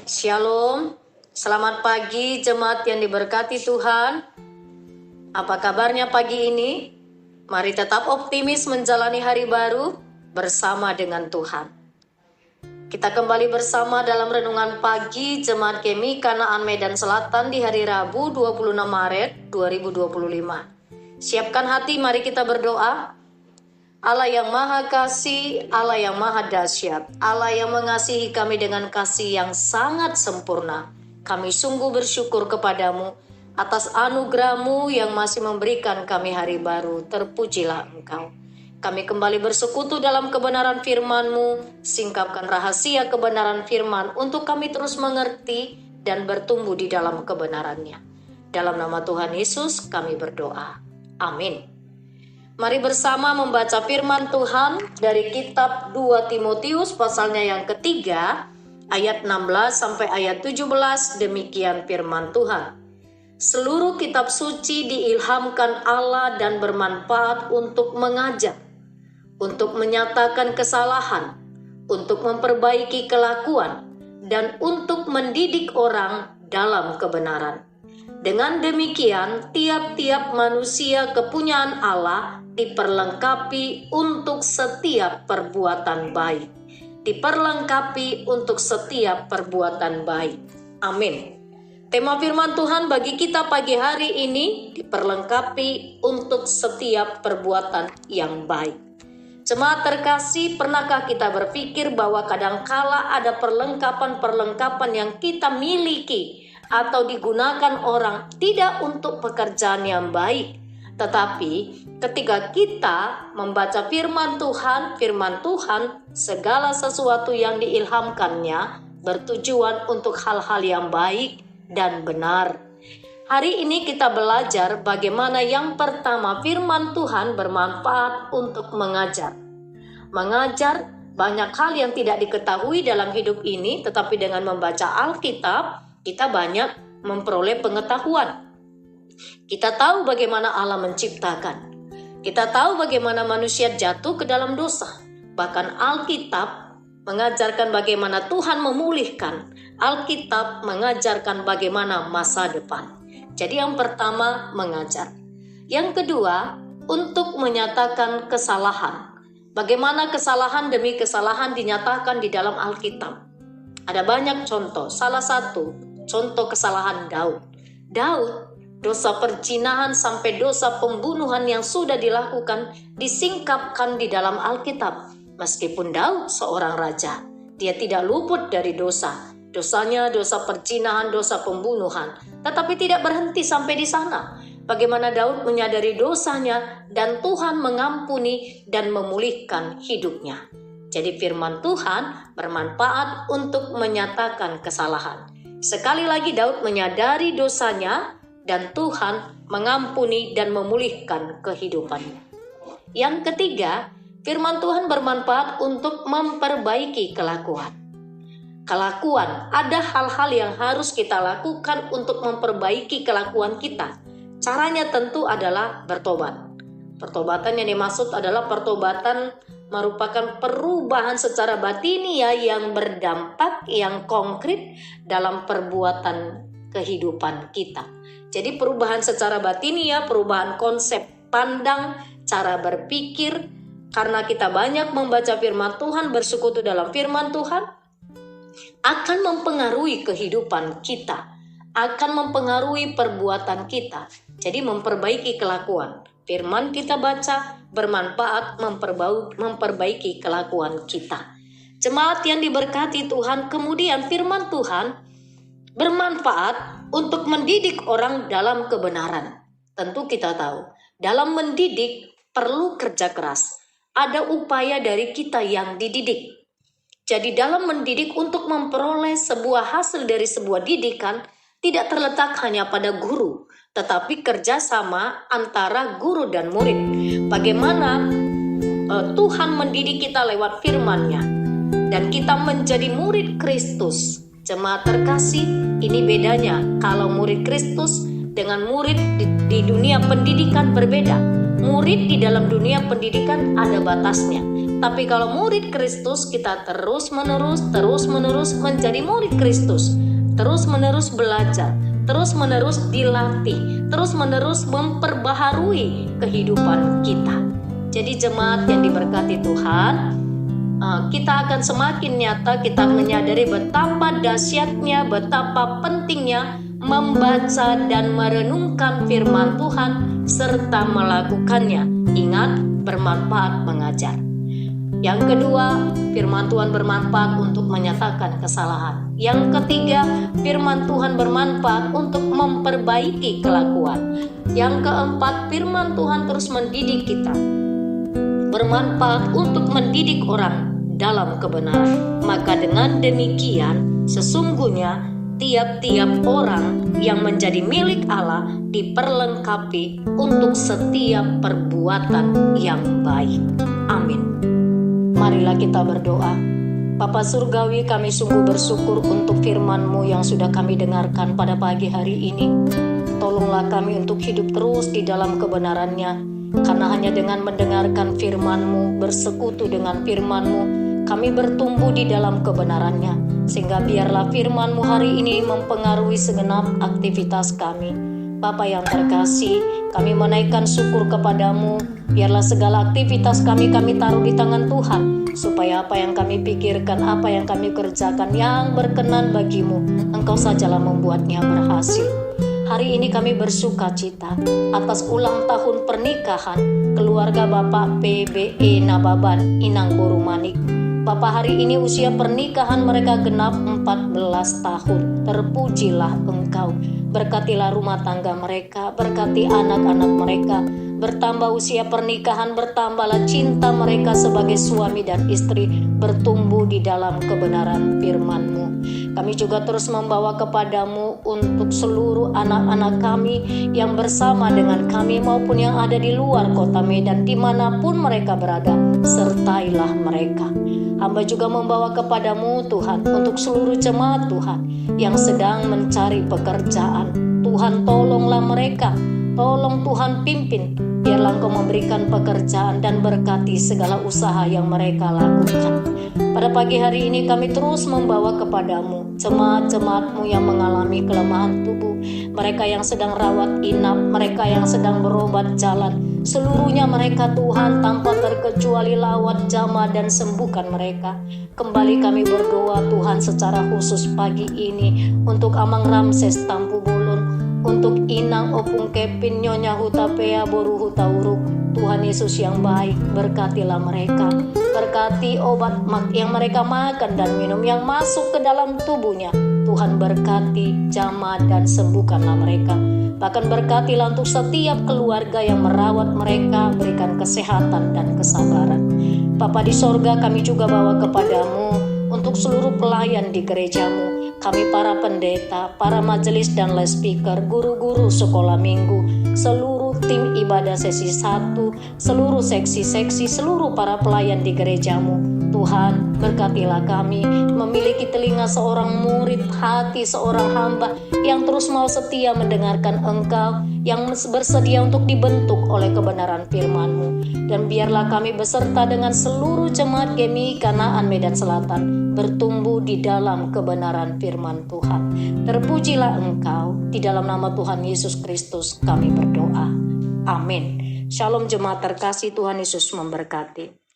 Shalom, selamat pagi jemaat yang diberkati Tuhan. Apa kabarnya pagi ini? Mari tetap optimis menjalani hari baru bersama dengan Tuhan. Kita kembali bersama dalam renungan pagi Jemaat Kemi Kanaan Medan Selatan di hari Rabu 26 Maret 2025. Siapkan hati, mari kita berdoa. Allah yang maha kasih, Allah yang maha dahsyat, Allah yang mengasihi kami dengan kasih yang sangat sempurna. Kami sungguh bersyukur kepadamu atas anugerah-Mu yang masih memberikan kami hari baru. Terpujilah Engkau. Kami kembali bersekutu dalam kebenaran firman-Mu. Singkapkan rahasia kebenaran firman untuk kami terus mengerti dan bertumbuh di dalam kebenarannya. Dalam nama Tuhan Yesus kami berdoa. Amin. Mari bersama membaca firman Tuhan dari kitab 2 Timotius pasalnya yang ketiga, ayat 16 sampai ayat 17, demikian firman Tuhan. Seluruh kitab suci diilhamkan Allah dan bermanfaat untuk mengajar, untuk menyatakan kesalahan, untuk memperbaiki kelakuan, dan untuk mendidik orang dalam kebenaran. Dengan demikian, tiap-tiap manusia kepunyaan Allah diperlengkapi untuk setiap perbuatan baik. Diperlengkapi untuk setiap perbuatan baik. Amin. Tema firman Tuhan bagi kita pagi hari ini, diperlengkapi untuk setiap perbuatan yang baik. Jemaat terkasih, pernahkah kita berpikir bahwa kadangkala ada perlengkapan-perlengkapan yang kita miliki atau digunakan orang tidak untuk pekerjaan yang baik? Tetapi ketika kita membaca firman Tuhan, segala sesuatu yang diilhamkannya bertujuan untuk hal-hal yang baik dan benar. Hari ini kita belajar bagaimana yang pertama firman Tuhan bermanfaat untuk mengajar. Mengajar banyak hal yang tidak diketahui dalam hidup ini, tetapi dengan membaca Alkitab, kita banyak memperoleh pengetahuan. Kita tahu bagaimana Allah menciptakan. Kita tahu bagaimana manusia jatuh ke dalam dosa. Bahkan Alkitab mengajarkan bagaimana Tuhan memulihkan. Alkitab mengajarkan bagaimana masa depan. Jadi yang pertama mengajar. Yang kedua, untuk menyatakan kesalahan. Bagaimana kesalahan demi kesalahan dinyatakan di dalam Alkitab. Ada banyak contoh. Salah satu contoh kesalahan Daud. Dosa perzinahan sampai dosa pembunuhan yang sudah dilakukan disingkapkan di dalam Alkitab. Meskipun Daud seorang raja, dia tidak luput dari dosa. Dosanya dosa perzinahan, dosa pembunuhan. Tetapi tidak berhenti sampai di sana. Bagaimana Daud menyadari dosanya dan Tuhan mengampuni dan memulihkan hidupnya. Jadi firman Tuhan bermanfaat untuk menyatakan kesalahan. Sekali lagi Daud menyadari dosanya dan Tuhan mengampuni dan memulihkan kehidupannya. Yang ketiga, firman Tuhan bermanfaat untuk memperbaiki kelakuan. Ada hal-hal yang harus kita lakukan untuk memperbaiki kelakuan kita. Caranya tentu adalah bertobat. Pertobatan yang dimaksud adalah pertobatan merupakan perubahan secara batinia yang berdampak, yang konkret dalam perbuatan kehidupan kita. Jadi perubahan secara batinia, perubahan konsep pandang, cara berpikir. Karena kita banyak membaca firman Tuhan, bersekutu dalam firman Tuhan, akan mempengaruhi kehidupan kita, akan mempengaruhi perbuatan kita. Jadi memperbaiki kelakuan. Firman kita baca bermanfaat memperbaiki kelakuan kita. Jemaat yang diberkati Tuhan, kemudian firman Tuhan bermanfaat untuk mendidik orang dalam kebenaran. Tentu kita tahu, dalam mendidik perlu kerja keras. Ada upaya dari kita yang dididik. Jadi dalam mendidik untuk memperoleh sebuah hasil dari sebuah didikan tidak terletak hanya pada guru, tetapi kerjasama antara guru dan murid. Bagaimana Tuhan mendidik kita lewat firman-Nya dan kita menjadi murid Kristus. Jemaat terkasih, ini bedanya kalau murid Kristus dengan murid di dunia pendidikan berbeda. Murid di dalam dunia pendidikan ada batasnya. Tapi kalau murid Kristus, kita terus-menerus menjadi murid Kristus. Terus-menerus belajar, terus-menerus dilatih, terus-menerus memperbaharui kehidupan kita. Jadi jemaat yang diberkati Tuhan, kita akan semakin nyata, kita menyadari betapa dahsyatnya, betapa pentingnya membaca dan merenungkan firman Tuhan serta melakukannya. Ingat, bermanfaat mengajar. Yang kedua, firman Tuhan bermanfaat untuk menyatakan kesalahan. Yang ketiga, firman Tuhan bermanfaat untuk memperbaiki kelakuan. Yang keempat, firman Tuhan terus mendidik kita, bermanfaat untuk mendidik orang dalam kebenaran. Maka dengan demikian, sesungguhnya tiap-tiap orang yang menjadi milik Allah diperlengkapi untuk setiap perbuatan yang baik. Amin. Marilah kita berdoa. Bapa Surgawi, kami sungguh bersyukur untuk firman-Mu yang sudah kami dengarkan pada pagi hari ini. Tolonglah kami untuk hidup terus di dalam kebenaran-Nya, karena hanya dengan mendengarkan firman-Mu, bersekutu dengan firman-Mu, kami bertumbuh di dalam kebenaran-Nya. Sehingga biarlah firman-Mu hari ini mempengaruhi segenap aktivitas kami. Bapa yang terkasih, kami menaikkan syukur kepadamu. Biarlah segala aktivitas kami taruh di tangan Tuhan, supaya apa yang kami pikirkan, apa yang kami kerjakan yang berkenan bagimu, Engkau sajalah membuatnya berhasil. Hari ini kami bersuka cita atas ulang tahun pernikahan keluarga Bapak PBE Nababan Inang Boru Manik. Bapak, hari ini usia pernikahan mereka genap 14 tahun. Terpujilah Engkau. Berkatilah rumah tangga mereka, berkati anak-anak mereka. Bertambah usia pernikahan, bertambahlah cinta mereka sebagai suami dan istri, bertumbuh di dalam kebenaran firman-Mu. Kami juga terus membawa kepadamu untuk seluruh anak-anak kami yang bersama dengan kami maupun yang ada di luar kota Medan, dimanapun mereka berada, sertailah mereka. Hamba juga membawa kepadamu Tuhan untuk seluruh jemaat Tuhan yang sedang mencari pekerjaan. Tuhan, tolonglah mereka, tolong Tuhan pimpin, biarlah Engkau memberikan pekerjaan dan berkati segala usaha yang mereka lakukan. Pada pagi hari ini kami terus membawa kepadamu jemaat-jemaat-Mu yang mengalami kelemahan tubuh, mereka yang sedang rawat inap, mereka yang sedang berobat jalan, seluruhnya mereka Tuhan tanpa terkecuali lawat jamah dan sembuhkan mereka. Kembali kami berdoa Tuhan secara khusus pagi ini untuk Amang Ramses Tampu Bulun, untuk Inang Opung Kepin Nyonya Hutapea Boru Hutauruk. Tuhan Yesus yang baik, berkatilah mereka, berkati obat yang mereka makan dan minum yang masuk ke dalam tubuhnya. Tuhan berkati, jamah dan sembuhkanlah mereka. Bahkan berkatilah untuk setiap keluarga yang merawat mereka, berikan kesehatan dan kesabaran. Bapa di sorga, kami juga bawa kepadamu untuk seluruh pelayan di gerejamu, kami para pendeta, para majelis dan les speaker, guru-guru sekolah minggu, seluruh tim ibadah sesi 1, seluruh seksi-seksi, seluruh para pelayan di gerejamu. Tuhan, berkatilah kami memiliki telinga seorang murid, hati seorang hamba yang terus mau setia mendengarkan Engkau, yang bersedia untuk dibentuk oleh kebenaran firman-Mu. Dan biarlah kami beserta dengan seluruh jemaat GMI Kanaan Medan Selatan bertumbuh di dalam kebenaran firman Tuhan. Terpujilah Engkau, di dalam nama Tuhan Yesus Kristus kami berdoa. Amin. Shalom jemaat terkasih, Tuhan Yesus memberkati.